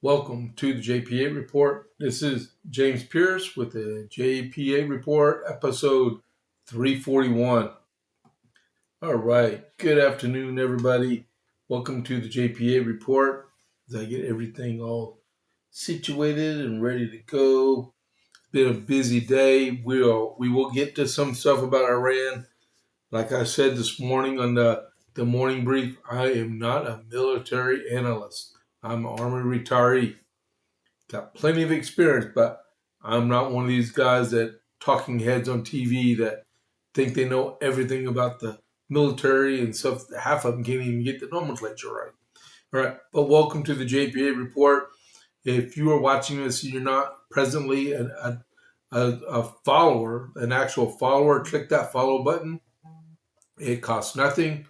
Welcome to the JP8 Report. This is James Pierce with the JP8 Report, episode 341. All right, good afternoon, everybody. Welcome to the JP8 Report. As I get everything all situated and ready to go. It's been a busy day. We will get to some stuff about Iran. Like I said this morning on the morning brief, I am not a military analyst. I'm an Army retiree. Got plenty of experience, but I'm not one of these guys that talking heads on TV that think they know everything about the military and stuff. Half of them can't even get the nomenclature right. All right, but welcome to the JPA Report. If you are watching this and you're not presently a follower, an actual follower, click that follow button. It costs nothing.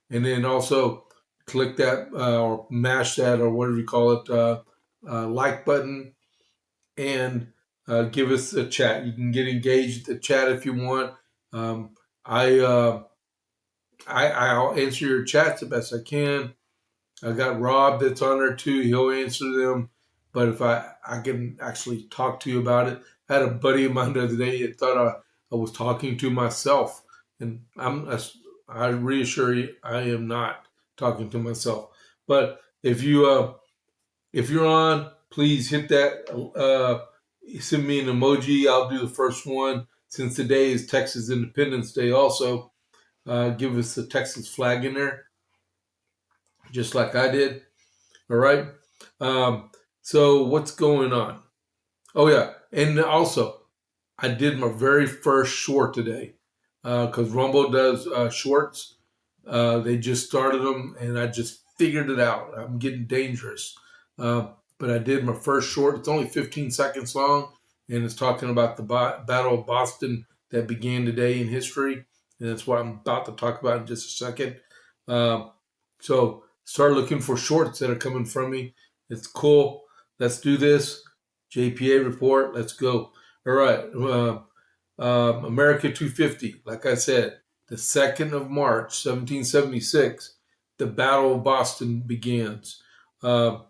And then also click that or mash that or whatever you call it, like button, and give us a chat. You can get engaged at the chat if you want. I'll answer your chats the best I can. I got Rob that's on there too. He'll answer them. But if I can actually talk to you about it. I had a buddy of mine the other day that thought I was talking to myself, and I reassure you, I am not talking to myself. But if you're on, please hit that. Send me an emoji. I'll do the first one. Since today is Texas Independence Day, also give us the Texas flag in there, just like I did. All right. So what's going on? Oh yeah, and also I did my very first short today. Because Rumble does shorts. They just started them, and I just figured it out. I'm getting dangerous. But I did my first short. It's only 15 seconds long, and it's talking about the Battle of Boston that began today in history. And that's what I'm about to talk about in just a second. So start looking for shorts that are coming from me. It's cool. Let's do this. JPA Report. Let's go. All right. America 250, like I said, the 2nd of March, 1776, the Battle of Boston begins. It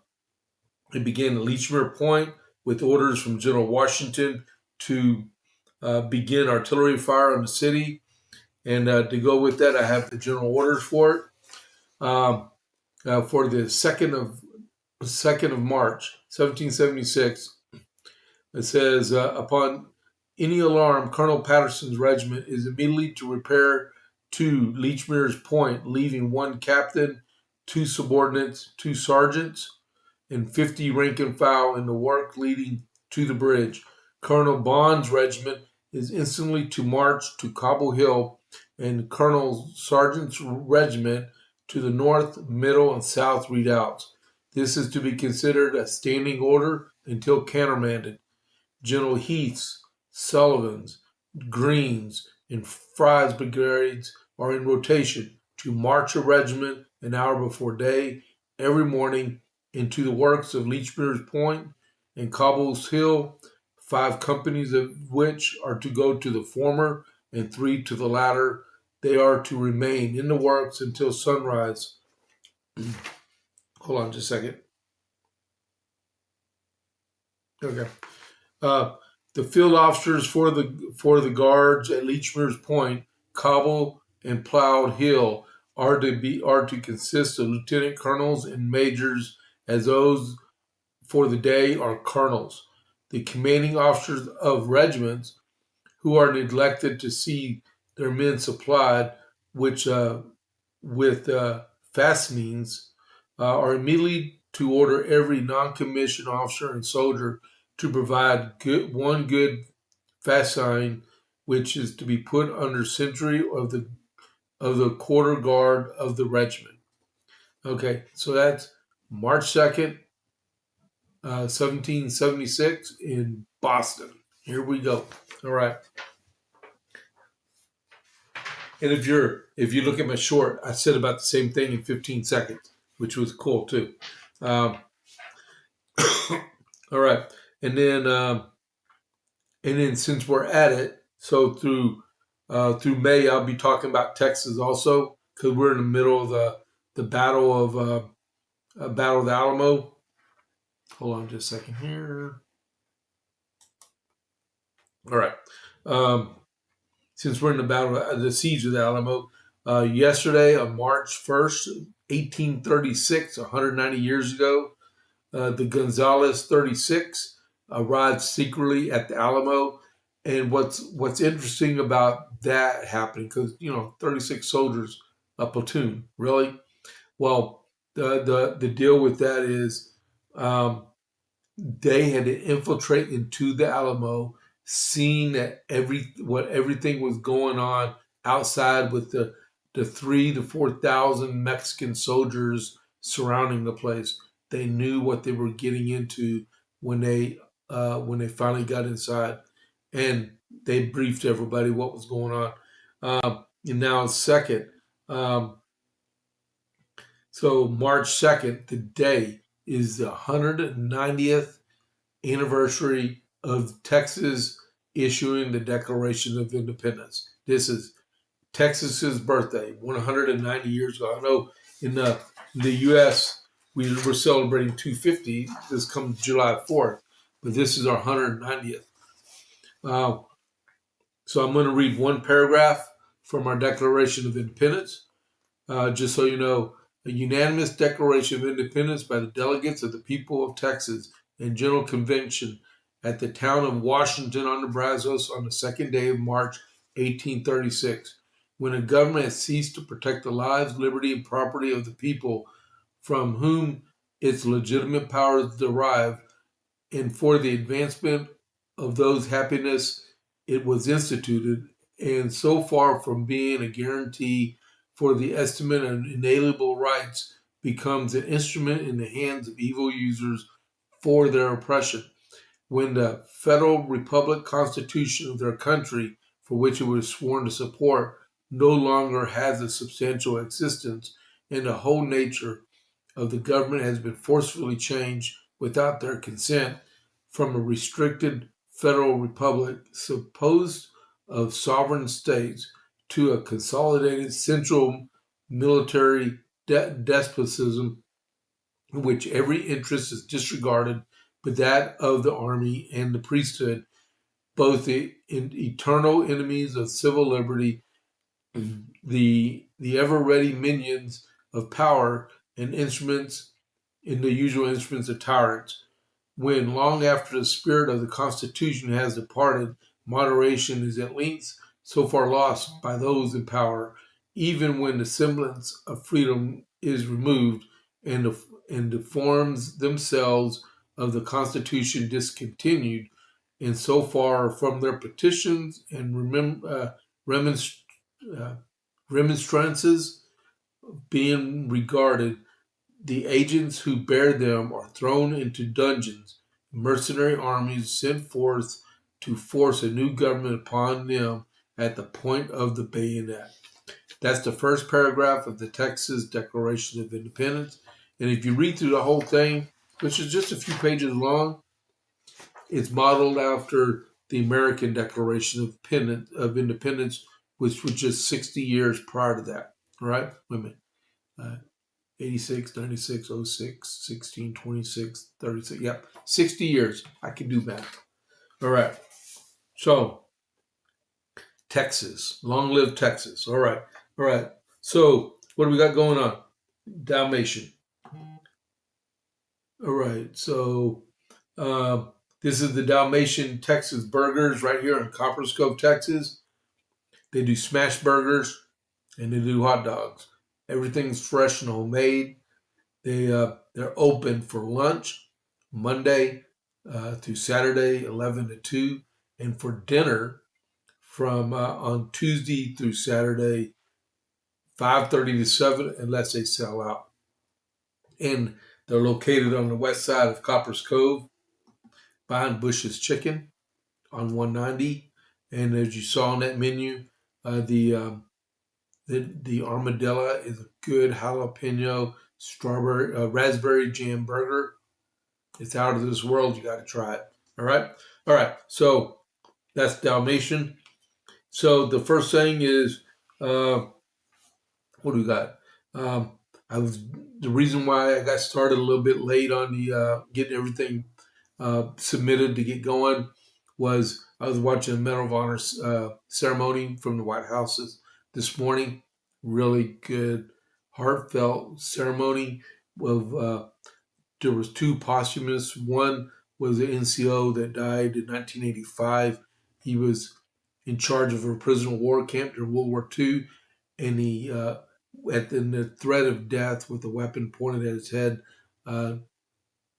began at Lechmere Point with orders from General Washington to begin artillery fire on the city. And to go with that, I have the general orders for it. For the 2nd of March, 1776, it says, upon any alarm, Colonel Patterson's regiment is immediately to repair to Lechmere's Point, leaving 1 captain, 2 subordinates, 2 sergeants, and 50 rank and file in the work leading to the bridge. Colonel Bond's regiment is instantly to march to Cobble Hill, and Colonel Sargent's regiment to the north, middle, and south redoubts. This is to be considered a standing order until countermanded. General Heath's, Sullivan's, Green's, and Fry's brigades are in rotation to march a regiment an hour before day every morning into the works of Lechmere's Point and Cobble's Hill, 5 companies of which are to go to the former and 3 to the latter. They are to remain in the works until sunrise. Hold on just a second. Okay. The field officers for the guards at Lechmere's Point, Cobble, and Plowed Hill are to consist of lieutenant colonels and majors, as those for the day are colonels. The commanding officers of regiments who are neglected to see their men supplied, which with fastenings, are immediately to order every non-commissioned officer and soldier to provide one good fascine, which is to be put under sentry of the quarter guard of the regiment. Okay, so that's March 2nd, 1776 in Boston. Here we go. All right. And if you look at my short, I said about the same thing in 15 seconds, which was cool too. All right. And then since we're at it, so through May, I'll be talking about Texas also, because we're in the middle of the Battle of the Alamo. Hold on just a second here. All right. Since we're in the battle, the siege of the Alamo, yesterday on March 1st, 1836, 190 years ago, the Gonzales 36 arrived secretly at the Alamo. And what's interesting about that happening, because 36 soldiers, a platoon, really. Well, the deal with that is um, they had to infiltrate into the Alamo, seeing that everything was going on outside with the 3 to 4 thousand Mexican soldiers surrounding the place. They knew what they were getting into when they finally got inside, and they briefed everybody what was going on. And now second, um, so March 2nd, today is the 190th anniversary of Texas issuing the Declaration of Independence. This is Texas's birthday, 190 years ago. I know in the U.S. we're celebrating 250. This comes July 4th, but this is our 190th. So I'm going to read one paragraph from our Declaration of Independence. Just so you know, a unanimous Declaration of Independence by the delegates of the people of Texas and General Convention at the town of Washington on the Brazos on the second day of March 1836, when a government had ceased to protect the lives, liberty, and property of the people from whom its legitimate powers derive, and for the advancement of those happiness it was instituted, and so far from being a guarantee for the estimate of inalienable rights, becomes an instrument in the hands of evil users for their oppression. When the Federal Republic Constitution of their country, for which it was sworn to support, no longer has a substantial existence, and the whole nature of the government has been forcefully changed without their consent from a restricted federal republic supposed of sovereign states to a consolidated central military despotism in which every interest is disregarded but that of the army and the priesthood, both the eternal enemies of civil liberty, the ever-ready minions of power, and instruments in the usual instruments of tyrants. When, long after the spirit of the Constitution has departed, moderation is at length so far lost by those in power, even when the semblance of freedom is removed and the forms themselves of the Constitution discontinued, and so far from their petitions and remonstrances being regarded, the agents who bear them are thrown into dungeons, mercenary armies sent forth to force a new government upon them at the point of the bayonet. That's the first paragraph of the Texas Declaration of Independence. And if you read through the whole thing, which is just a few pages long, it's modeled after the American Declaration of Independence, which was just 60 years prior to that. All right? Wait a minute. 86, 96, 06, 16, 26, 36. Yep, 60 years. I can do math. All right. So, Texas. Long live Texas. All right. All right. So, what do we got going on? Dalmatian. All right. So, this is the Dalmatian Texas Burgers right here in Copperas Cove, Texas. They do smash burgers and they do hot dogs. Everything's fresh and homemade. They're open for lunch Monday through Saturday, 11 to 2, and for dinner from on Tuesday through Saturday, 5:30 to 7, unless they sell out. And they're located on the west side of Copperas Cove, behind Bush's Chicken on 190. And as you saw on that menu, the armadillo is a good jalapeno strawberry raspberry jam burger. It's out of this world. You got to try it. All right. So that's Dalmatian. So the first thing is what do we got? I was the reason why I got started a little bit late on the getting everything submitted to get going was I was watching a Medal of Honor ceremony from the White House this morning. Really good, heartfelt ceremony. There was two posthumous. One was an NCO that died in 1985. He was in charge of a prisoner of war camp during World War II, and he, in the threat of death with a weapon pointed at his head,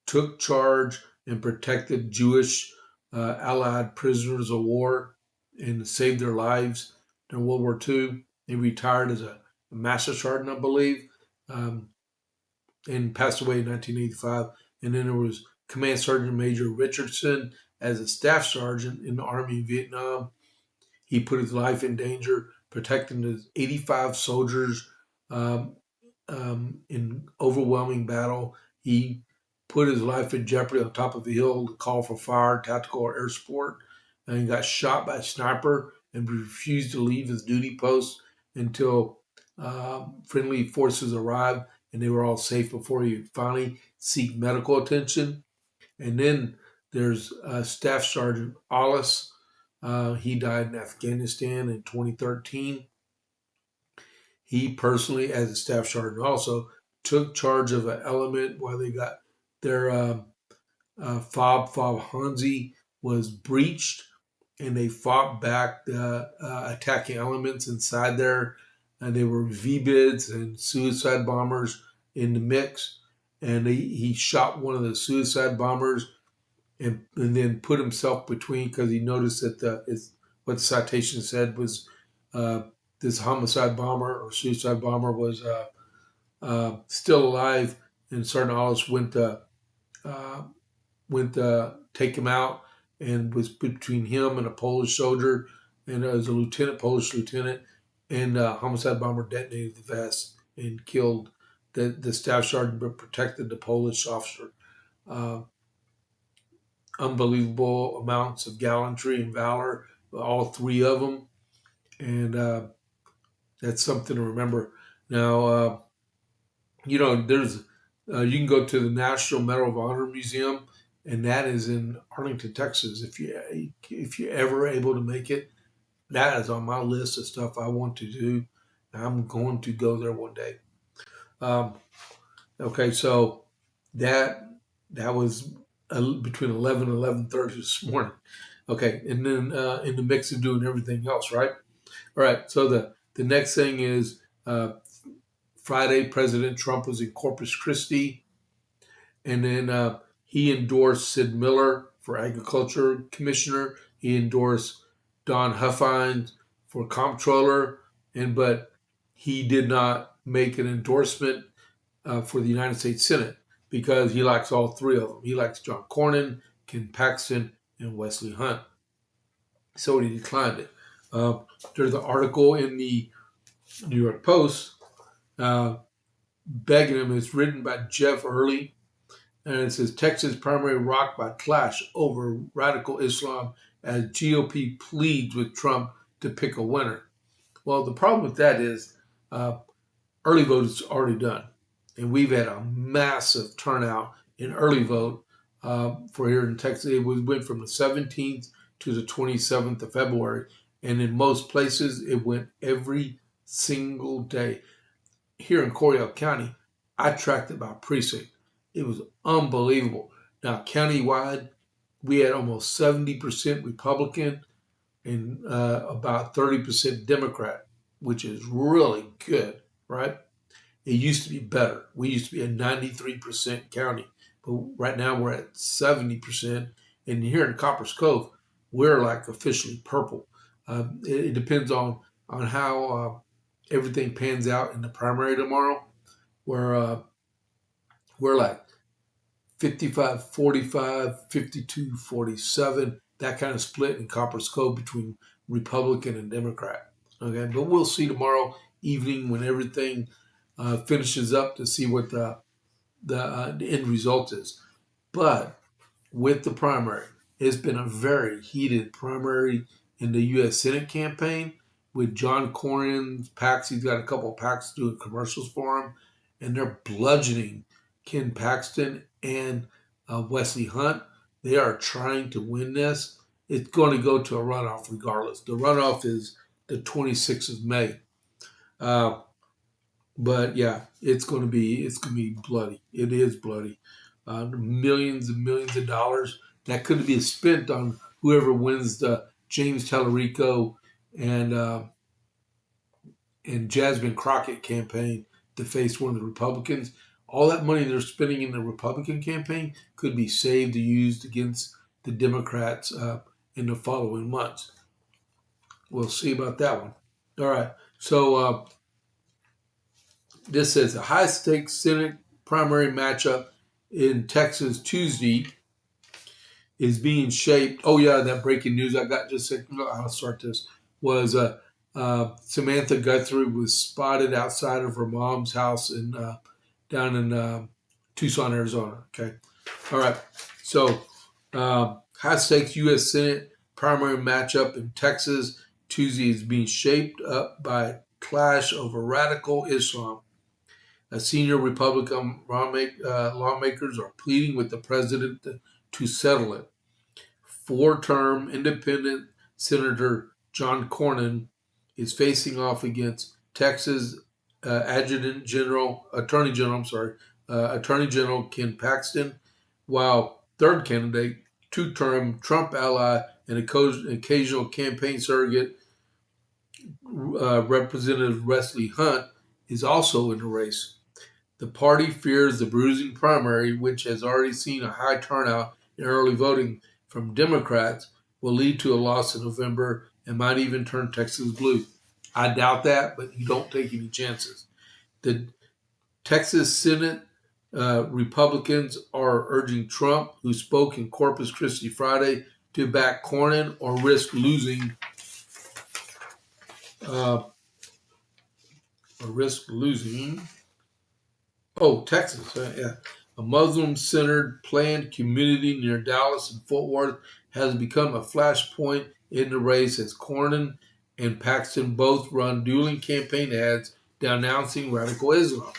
took charge and protected Jewish Allied prisoners of war and saved their lives during World War II. He retired as a master sergeant, I believe, and passed away in 1985. And then there was Command Sergeant Major Richardson as a staff sergeant in the Army in Vietnam. He put his life in danger protecting his 85 soldiers in overwhelming battle. He put his life in jeopardy on top of a hill to call for fire, tactical or air support, and he got shot by a sniper and refused to leave his duty post until friendly forces arrived and they were all safe before he finally seek medical attention. And then there's Staff Sergeant Alice. He died in Afghanistan in 2013. He personally, as a staff sergeant, also took charge of an element while they got their fob Hanzi was breached, and they fought back the attacking elements inside there. And they were V-bids and suicide bombers in the mix. And he shot one of the suicide bombers and then put himself between, because he noticed that what the citation said was this homicide bomber or suicide bomber was still alive, and Sergeant Hollis went to take him out and was between him and a Polish soldier, and it was a Polish lieutenant, and homicide bomber detonated the vest and killed the staff sergeant, but protected the Polish officer. Unbelievable amounts of gallantry and valor, all three of them, and that's something to remember. Now, there's you can go to the National Medal of Honor Museum, and that is in Arlington, Texas. If you're ever able to make it, that is on my list of stuff I want to do. I'm going to go there one day. Okay, so that was between 11 and 11:30 this morning. Okay, and then in the mix of doing everything else, right? All right, so the next thing is Friday, President Trump was in Corpus Christi, and then he endorsed Sid Miller for Agriculture Commissioner. He endorsed Don Huffines for Comptroller, but he did not make an endorsement for the United States Senate because he likes all three of them. He likes John Cornyn, Ken Paxton, and Wesley Hunt. So he declined it. There's an article in the New York Post begging him. It's written by Jeff Early, and it says Texas primary rocked by clash over radical Islam as GOP pleads with Trump to pick a winner. Well, the problem with that is early vote is already done, and we've had a massive turnout in early vote for here in Texas. It went from the 17th to the 27th of February, and in most places it went every single day. Here in Coryell County, I tracked it by precinct. It was unbelievable. Now, countywide, we had almost 70% Republican and about 30% Democrat, which is really good, right? It used to be better. We used to be a 93% county, but right now we're at 70%. And here in Copper's Cove, we're like officially purple. It depends on how everything pans out in the primary tomorrow, where we're like 55-45, 52-47, that kind of split in Copper's Cove between Republican and Democrat. Okay, but we'll see tomorrow evening when everything finishes up to see what the end result is. But with the primary, it's been a very heated primary in the U.S. Senate campaign with John Cornyn's PACs. He's got a couple of PACs doing commercials for him. and they're bludgeoning Ken Paxton and Wesley Hunt. They are trying to win this. It's going to go to a runoff regardless. The runoff is the 26th of May. But yeah, it's going to be bloody. It is bloody. Millions and millions of dollars that could be spent on whoever wins the James Tallarico and Jasmine Crockett campaign to face one of the Republicans. All that money they're spending in the Republican campaign could be saved or used against the Democrats in the following months. We'll see about that one. All right. So this says a high-stakes Senate primary matchup in Texas Tuesday is being shaped. Oh, yeah, that breaking news I got just a second ago. I'll start this. Was Samantha Guthrie was spotted outside of her mom's house down in Tucson, Arizona. Okay. All right. So high-stakes U.S. Senate primary matchup in Texas Tuesday is being shaped up by a clash over radical Islam. Senior Republican lawmakers are pleading with the president to settle it. Four-term independent Senator John Cornyn is facing off against Texas Attorney General Ken Paxton, while third candidate, two-term Trump ally and occasional campaign surrogate Representative Wesley Hunt is also in the race. The party fears the bruising primary, which has already seen a high turnout in early voting from Democrats, will lead to a loss in November and might even turn Texas blue. I doubt that, but you don't take any chances. The Texas Senate Republicans are urging Trump, who spoke in Corpus Christi Friday, to back Cornyn or risk losing. Texas. Yeah. A Muslim-centered planned community near Dallas and Fort Worth has become a flashpoint in the race as Cornyn and Paxton both run dueling campaign ads denouncing radical Islam.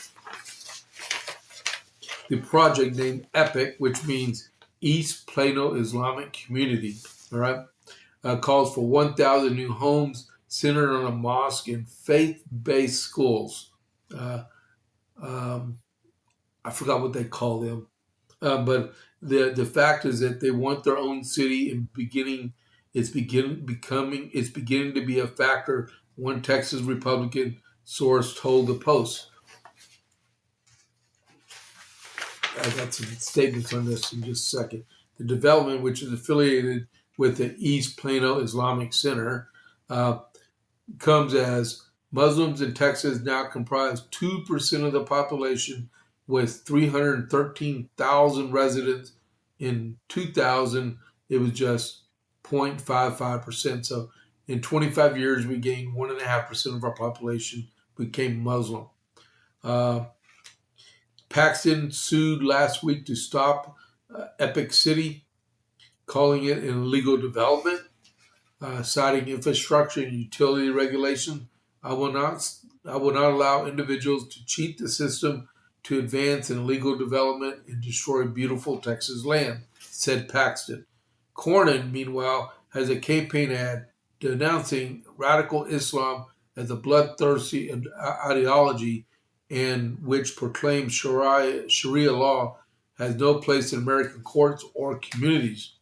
The project, named EPIC, which means East Plano Islamic Community, all right, calls for 1,000 new homes centered on a mosque and faith-based schools. I forgot what they call them, but the fact is that they want their own city and it's beginning to be a factor. One Texas Republican source told the Post. I got some statements on this in just a second. The development, which is affiliated with the East Plano Islamic Center, comes as Muslims in Texas now comprise 2% of the population, with 313,000 residents. In 2000, it was just 0.55%. So in 25 years, we gained 1.5% of our population became Muslim. Paxton sued last week to stop Epic City, calling it an illegal development, citing infrastructure and utility regulation. I will not allow individuals to cheat the system to advance in illegal development and destroy beautiful Texas land, said Paxton. Cornyn, meanwhile, has a campaign ad denouncing radical Islam as a bloodthirsty ideology and which proclaims Sharia law has no place in American courts or communities.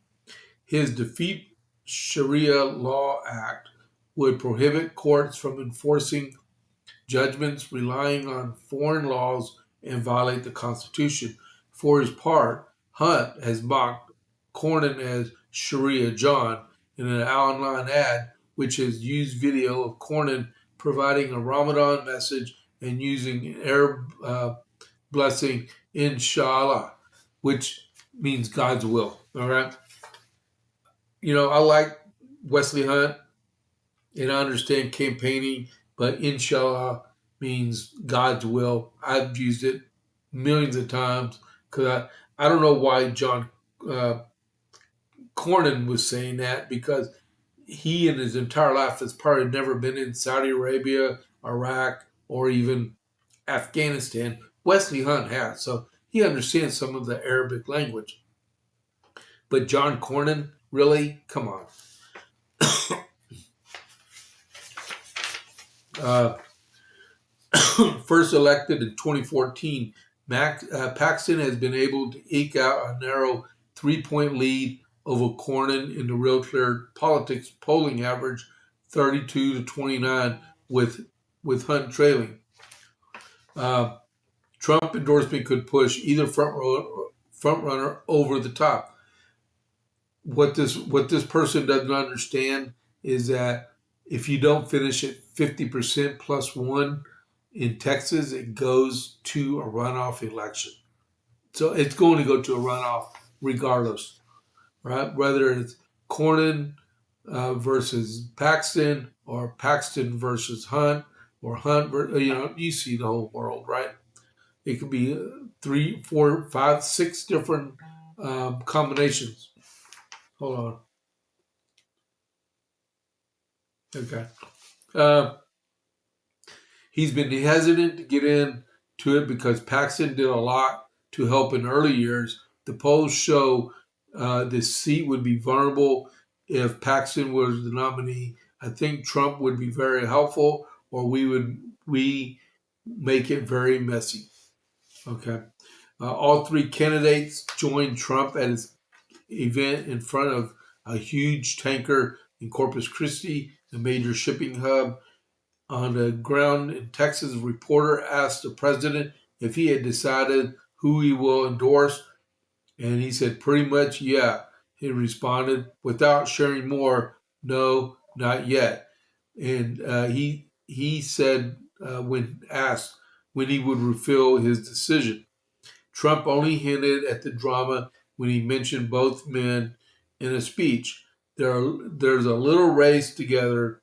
His Defeat Sharia Law Act would prohibit courts from enforcing judgments relying on foreign laws and violate the Constitution. For his part, Hunt has mocked Cornyn as Sharia John in an online ad, which has used video of Cornyn providing a Ramadan message and using Arab blessing, Inshallah, which means God's will. All right. You know, I like Wesley Hunt, and I understand campaigning, but Inshallah means God's will. I've used it millions of times because I don't know why John Cornyn was saying that, because he in his entire life has probably never been in Saudi Arabia, Iraq, or even Afghanistan, Wesley Hunt has, so he understands some of the Arabic language. But John Cornyn, really? Come on. First elected in 2014, Paxton has been able to eke out a narrow 3-point lead over Cornyn in the Real Clear Politics polling average 32 to 29, with Hunt trailing. Trump endorsement could push either front runner over the top. What this person doesn't understand is that if you don't finish at 50% plus one in Texas, it goes to a runoff election. So it's going to go to a runoff regardless, right? Whether it's Cornyn versus Paxton, or Paxton versus Hunt, or Hunt, you see the whole world, right? It could be 3, 4, 5, 6 different combinations. Hold on. Okay. He's been hesitant to get into it because Paxton did a lot to help in early years. The polls show this seat would be vulnerable if Paxton was the nominee. I think Trump would be very helpful, or we make it very messy. Okay. All three candidates joined Trump at his event in front of a huge tanker in Corpus Christi, a major shipping hub. On the ground in Texas, a reporter asked the president if he had decided who he will endorse, and he said pretty much, yeah. He responded without sharing more, no, not yet. And he said when asked when he would reveal his decision. Trump only hinted at the drama when he mentioned both men in a speech. There's a little race together.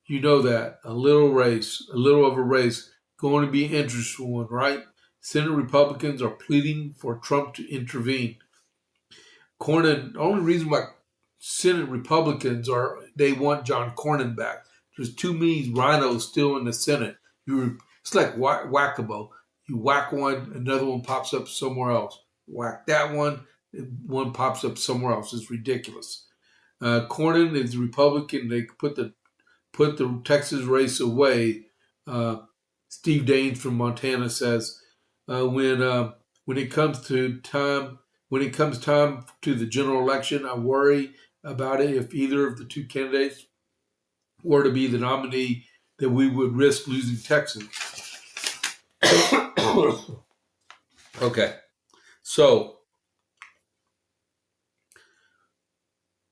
You know that. A little of a race. Going to be an interesting one, right? Senate Republicans are pleading for Trump to intervene. Cornyn, the only reason why Senate Republicans they want John Cornyn back. There's too many rhinos still in the Senate. It's like whack-a-mole. You whack one, another one pops up somewhere else. Whack that one pops up somewhere else. It's ridiculous. Cornyn is Republican. They put the Texas race away. Steve Daines from Montana says, when it comes time to the general election, I worry about it. If either of the two candidates were to be the nominee, that we would risk losing Texas. Okay, so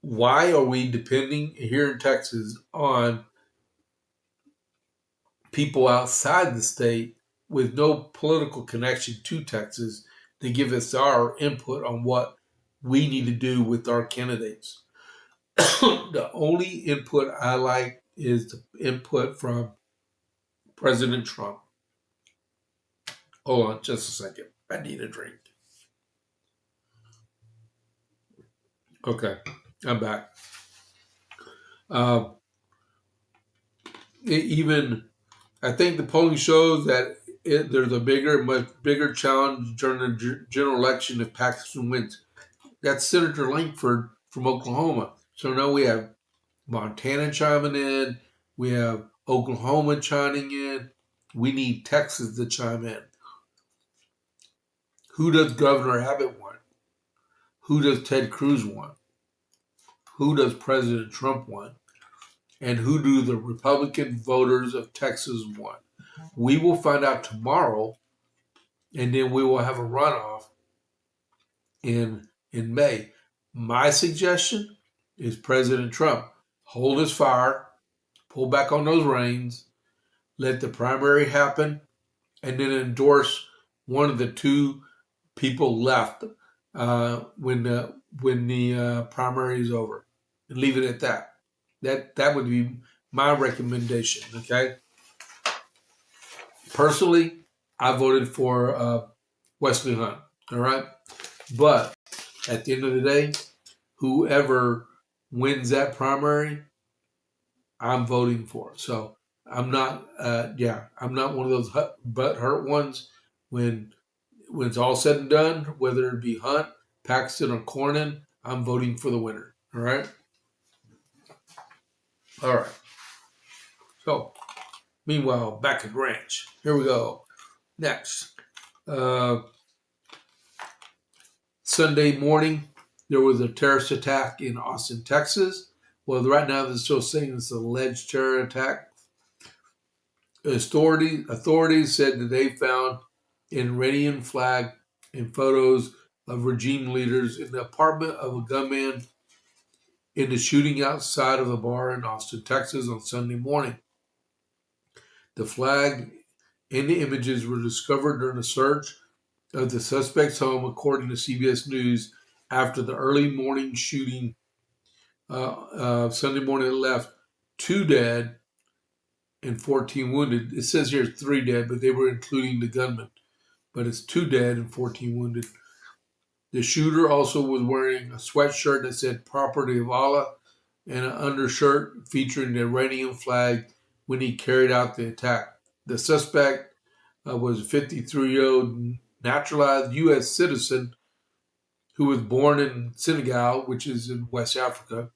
why are we depending here in Texas on people outside the state with no political connection to Texas to give us our input on what we need to do with our candidates? The only input I like is the input from President Trump. Hold on just a second. I need a drink. Okay, I'm back. I think the polling shows that there's a much bigger challenge during the general election if Paxton wins. That's Senator Langford from Oklahoma. So now we have Montana chiming in. We have Oklahoma chiming in. We need Texas to chime in. Who does Governor Abbott want? Who does Ted Cruz want? Who does President Trump want? And who do the Republican voters of Texas want? We will find out tomorrow, and then we will have a runoff in May. My suggestion is President Trump hold his fire, pull back on those reins, let the primary happen, and then endorse one of the two people left when the primary is over, and leave it at that. That would be my recommendation. Okay. Personally, I voted for Wesley Hunt. All right, but at the end of the day, whoever wins that primary, I'm voting for. So I'm not. I'm not one of those butt hurt ones. when it's all said and done, whether it be Hunt, Paxton, or Cornyn, I'm voting for the winner. All right? All right. So, meanwhile, back at ranch. Here we go. Next. Sunday morning, there was a terrorist attack in Austin, Texas. Well, right now they're still saying it's an alleged terror attack. Authorities said that they found an Iranian flag and photos of regime leaders in the apartment of a gunman in the shooting outside of a bar in Austin, Texas on Sunday morning. The flag and the images were discovered during a search of the suspect's home, according to CBS News, after the early morning shooting Sunday morning. It left 2 dead and 14 wounded. It says here 3 dead, but they were including the gunman. But it's 2 dead and 14 wounded. The shooter also was wearing a sweatshirt that said "Property of Allah" and an undershirt featuring the Iranian flag when he carried out the attack. The suspect was a 53-year-old naturalized U.S. citizen who was born in Senegal, which is in West Africa,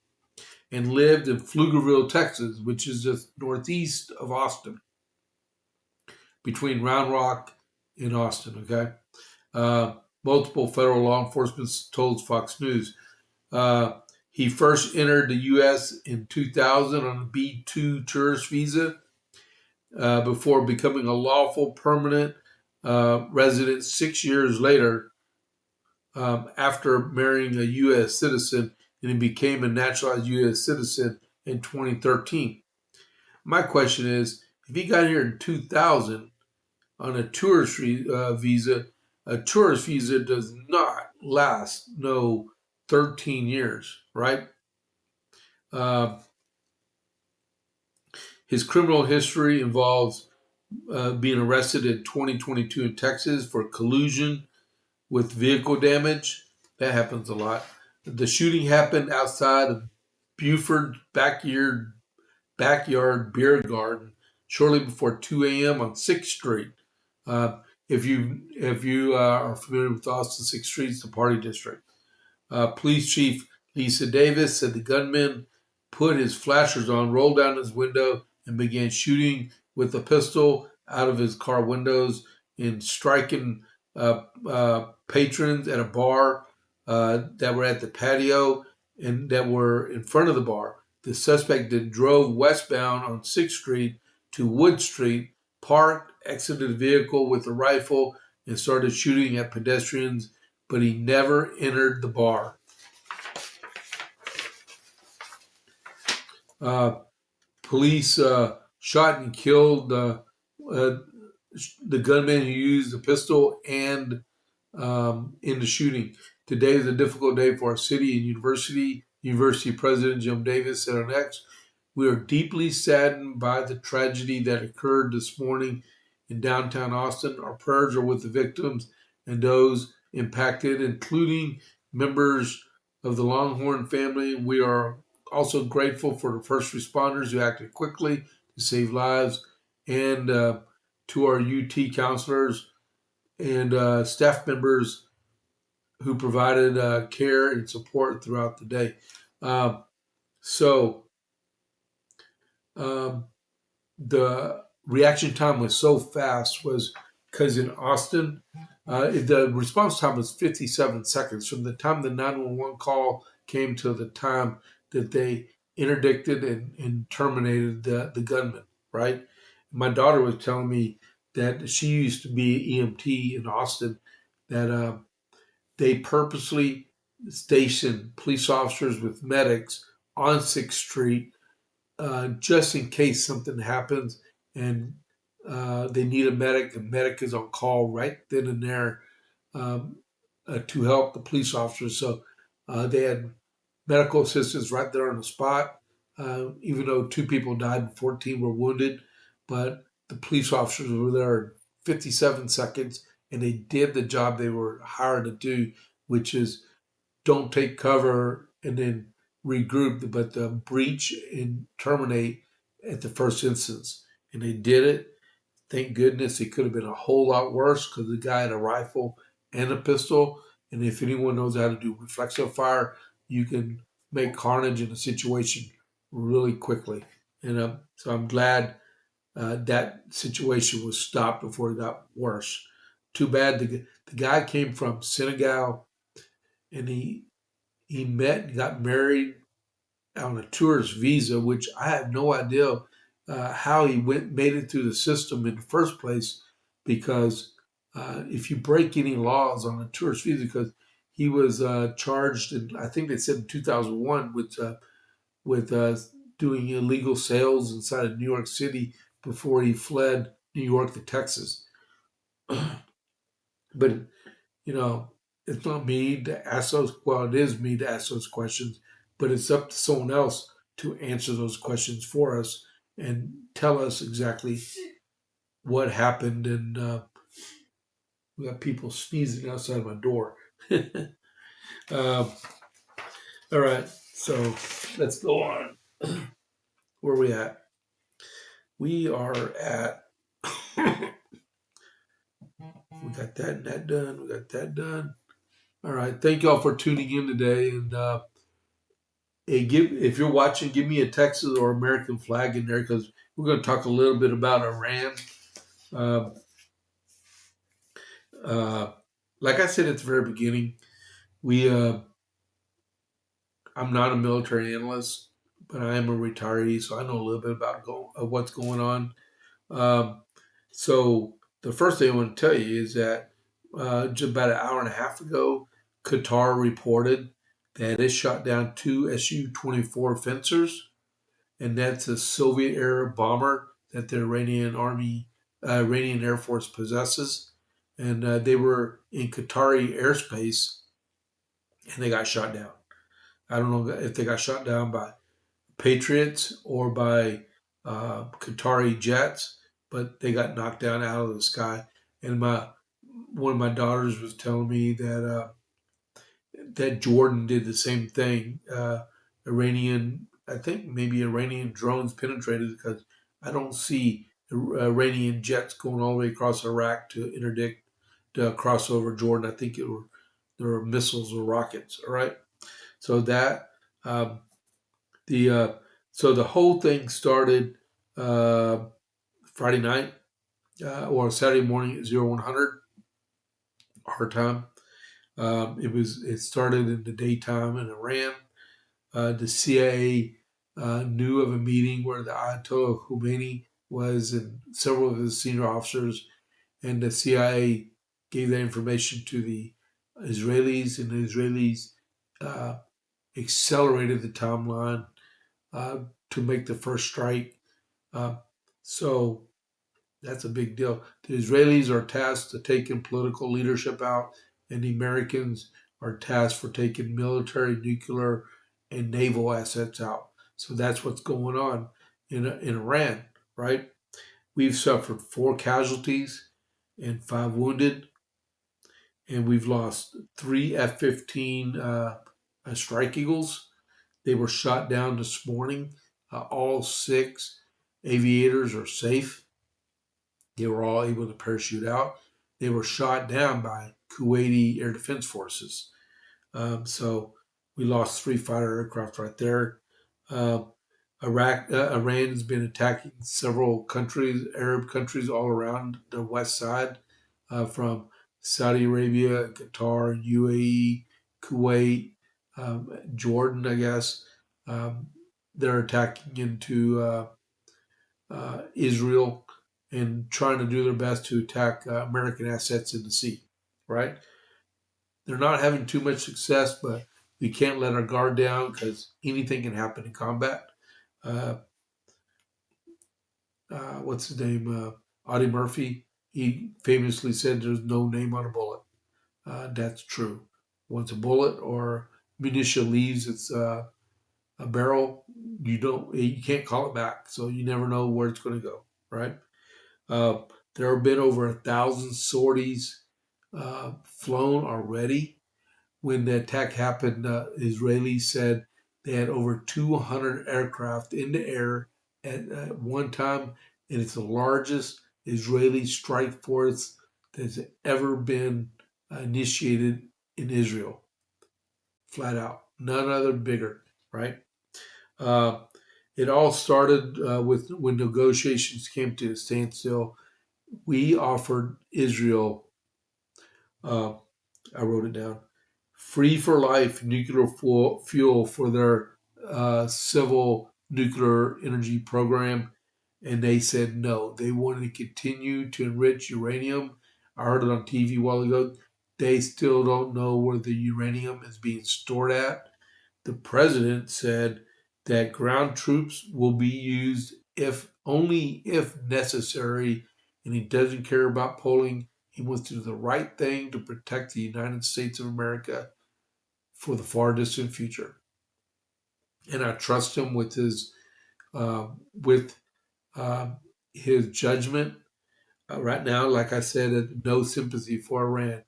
and lived in Pflugerville, Texas, which is just northeast of Austin, between Round Rock and Austin, okay? Multiple federal law enforcement told Fox News. He first entered the U.S. in 2000 on a B-2 tourist visa before becoming a lawful permanent resident 6 years later after marrying a U.S. citizen, and he became a naturalized U.S. citizen in 2013. My question is, if he got here in 2000 on a tourist visa, a tourist visa does not last 13 years, right? His criminal history involves being arrested in 2022 in Texas for collusion with vehicle damage. That happens a lot. The shooting happened outside of Buford's backyard beer garden shortly before 2 a.m. on 6th Street. If you are familiar with Austin 6th Street, it's the party district. Police Chief Lisa Davis said the gunman put his flashers on, rolled down his window, and began shooting with a pistol out of his car windows and striking patrons at a bar that were at the patio and that were in front of the bar. The suspect then drove westbound on 6th Street to Wood Street, parked, exited the vehicle with a rifle, and started shooting at pedestrians, but he never entered the bar. Police shot and killed the gunman who used the pistol and in the shooting. Today is a difficult day for our city and university. University President Jim Davis said on X, "We are deeply saddened by the tragedy that occurred this morning in downtown Austin. Our prayers are with the victims and those impacted, including members of the Longhorn family. We are also grateful for the first responders who acted quickly to save lives, and to our UT counselors and staff members who provided care and support throughout the day." The reaction time was so fast was because in Austin, the response time was 57 seconds from the time the 911 call came to the time that they interdicted and terminated the gunman, right? My daughter was telling me that she used to be an EMT in Austin, that they purposely stationed police officers with medics on 6th Street just in case something happens and they need a medic. The medic is on call right then and there to help the police officers. So they had medical assistance right there on the spot, even though 2 people died and 14 were wounded. But the police officers were there in 57 seconds, and they did the job they were hired to do, which is don't take cover and then regroup, but breach and terminate at the first instance. And they did it. Thank goodness it could have been a whole lot worse because the guy had a rifle and a pistol. And if anyone knows how to do reflexive fire, you can make carnage in a situation really quickly. And so I'm glad that situation was stopped before it got worse. Too bad the guy came from Senegal, and he met and got married on a tourist visa, which I have no idea how he made it through the system in the first place. Because if you break any laws on a tourist visa, because he was charged, in, I think they said in 2001, with doing illegal sales inside of New York City before he fled New York to Texas. But you know, it's not me to ask those. Well, it is me to ask those questions, but it's up to someone else to answer those questions for us and tell us exactly what happened. And we got people sneezing outside my door. All right, so let's go on. Where are we at? We are at. We got that and that done. We got that done. All right. Thank y'all for tuning in today. And if you're watching, give me a Texas or American flag in there because we're going to talk a little bit about Iran. Uh, like I said at the very beginning, I'm not a military analyst, but I am a retiree, so I know a little bit about what's going on. So the first thing I want to tell you is that just about an hour and a half ago, Qatar reported that it shot down 2 SU-24 fencers, and that's a Soviet-era bomber that the Iranian Air Force possesses, and they were in Qatari airspace, and they got shot down. I don't know if they got shot down by Patriots or by Qatari jets, but they got knocked down out of the sky. And one of my daughters was telling me that that Jordan did the same thing. I think maybe Iranian drones penetrated because I don't see Iranian jets going all the way across Iraq to interdict to cross over Jordan. I think there were missiles or rockets. All right, so that so the whole thing started Friday night or Saturday morning at 0100 our time. It started in the daytime in Iran. The CIA knew of a meeting where the Ayatollah Khomeini was and several of his senior officers, and the CIA gave that information to the Israelis, and the Israelis accelerated the timeline to make the first strike. So that's a big deal. The Israelis are tasked to taking political leadership out, and the Americans are tasked for taking military, nuclear, and naval assets out. So that's what's going on in Iran, right? We've suffered 4 casualties and 5 wounded, and we've lost 3 F-15 Strike Eagles. They were shot down this morning. All 6 aviators are safe. They were all able to parachute out. They were shot down by Kuwaiti Air Defense Forces. So we lost 3 fighter aircraft right there. Iran has been attacking several countries, Arab countries all around the west side, from Saudi Arabia, Qatar, UAE, Kuwait, Jordan, I guess. They're attacking into Israel and trying to do their best to attack American assets in the sea, right? They're not having too much success, but we can't let our guard down because anything can happen in combat. What's his name? Audie Murphy. He famously said there's no name on a bullet. That's true. Once a bullet or munition leaves its a barrel, you can't call it back. So you never know where it's going to go, right? There have been over 1,000 sorties flown already. When the attack happened, Israelis said they had over 200 aircraft in the air at one time, and it's the largest Israeli strike force that's ever been initiated in Israel. Flat out. None other bigger, right? Uh, it all started with when negotiations came to a standstill. We offered Israel, uh, I wrote it down, free for life nuclear fuel for their civil nuclear energy program. And they said no. They wanted to continue to enrich uranium. I heard it on TV a while ago. They still don't know where the uranium is being stored at. The president said that ground troops will be used if only if necessary, and he doesn't care about polling. He wants to do the right thing to protect the United States of America for the far distant future. And I trust him with his judgment. Right now, like I said, no sympathy for Iran.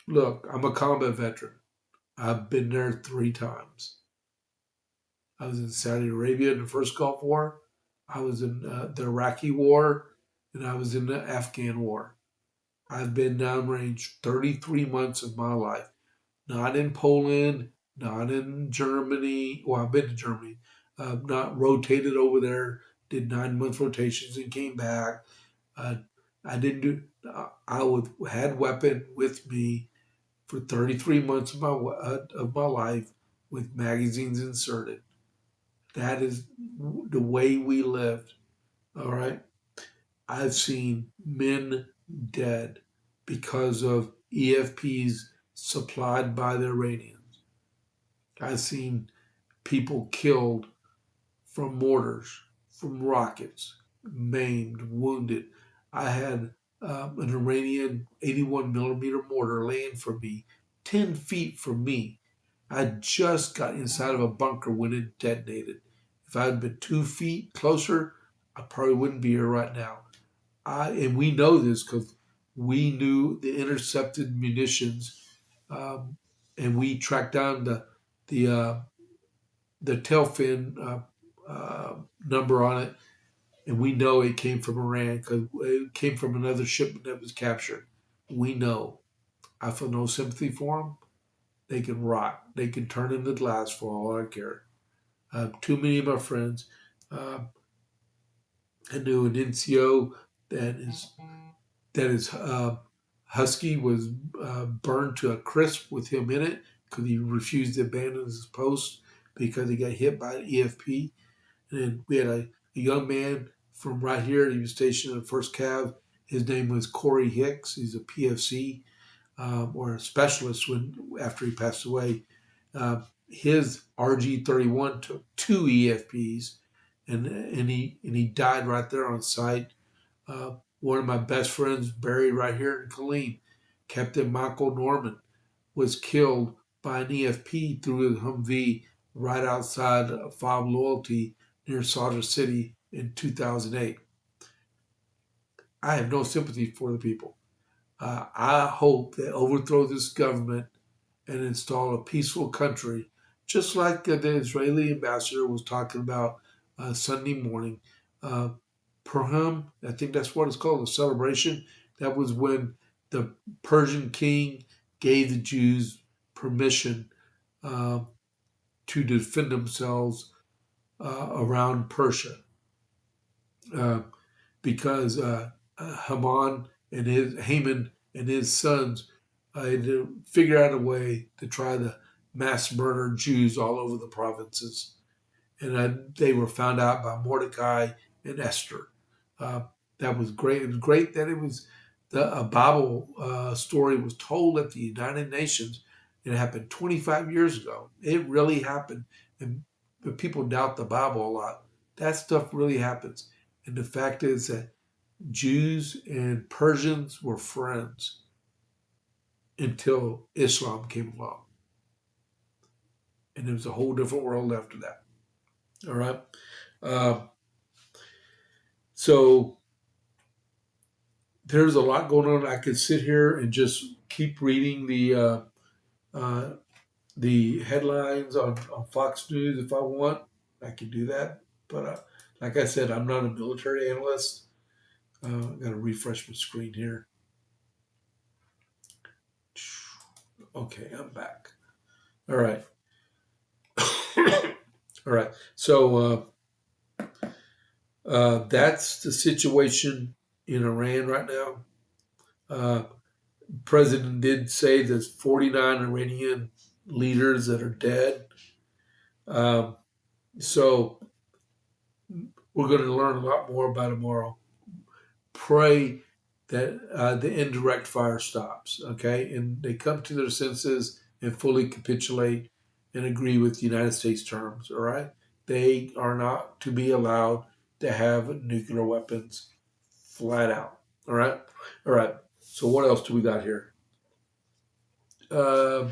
Look, I'm a combat veteran. I've been there 3 times. I was in Saudi Arabia in the first Gulf War. I was in the Iraqi War, and I was in the Afghan War. I've been downrange 33 months of my life. Not in Poland, not in Germany. Well, I've been to Germany. Not rotated over there. Did 9-month rotations and came back. I didn't do. Had weapon with me for 33 months of my life with magazines inserted. That is the way we lived. All right. I've seen men dead because of EFPs supplied by the Iranians. I've seen people killed from mortars, from rockets, maimed, wounded. I had an Iranian 81 millimeter mortar laying for me 10 feet from me. I just got inside of a bunker when it detonated. If I had been 2 feet closer, I probably wouldn't be here right now. And we know this because we knew the intercepted munitions, and we tracked down the tail fin number on it, and we know it came from Iran because it came from another shipment that was captured. We know. I feel no sympathy for them. They can rot. They can turn into glass for all I care. Too many of my friends. I knew an NCO that is husky was burned to a crisp with him in it because he refused to abandon his post because he got hit by an EFP. And then we had a young man from right here. He was stationed in the 1st Cav. His name was Corey Hicks. He's a PFC or a specialist after he passed away. His RG-31 took 2 EFPs, and he died right there on site. One of my best friends buried right here in Killeen, Captain Michael Norman, was killed by an EFP through his Humvee right outside of Fob Loyalty near Sauter City in 2008. I have no sympathy for the people. I hope they overthrow this government and install a peaceful country, just like the Israeli ambassador was talking about Sunday morning. Purim, I think that's what it's called, a celebration. That was when the Persian king gave the Jews permission to defend themselves around Persia, because Haman and Haman and his sons had to figure out a way to try to mass murder Jews all over the provinces, and they were found out by Mordecai and Esther. That was great. It was great that it was a Bible story was told at the United Nations. It happened 25 years ago. It really happened, and but people doubt the Bible a lot. That stuff really happens, and the fact is that Jews and Persians were friends until Islam came along, and it was a whole different world after that. All right, so there's a lot going on. I could sit here and just keep reading the headlines on Fox News if I want. I can do that. But Like I said, I'm not a military analyst. I got to refresh my screen here. Okay, I'm back. All right. All right. So that's the situation in Iran right now. President did say there's 49 Iranian leaders that are dead. Um, so we're going to learn a lot more about tomorrow. Pray that the indirect fire stops, okay? And they come to their senses and fully capitulate and agree with United States terms, all right? They are not to be allowed to have nuclear weapons, flat out, all right? All right, so what else do we got here? Uh,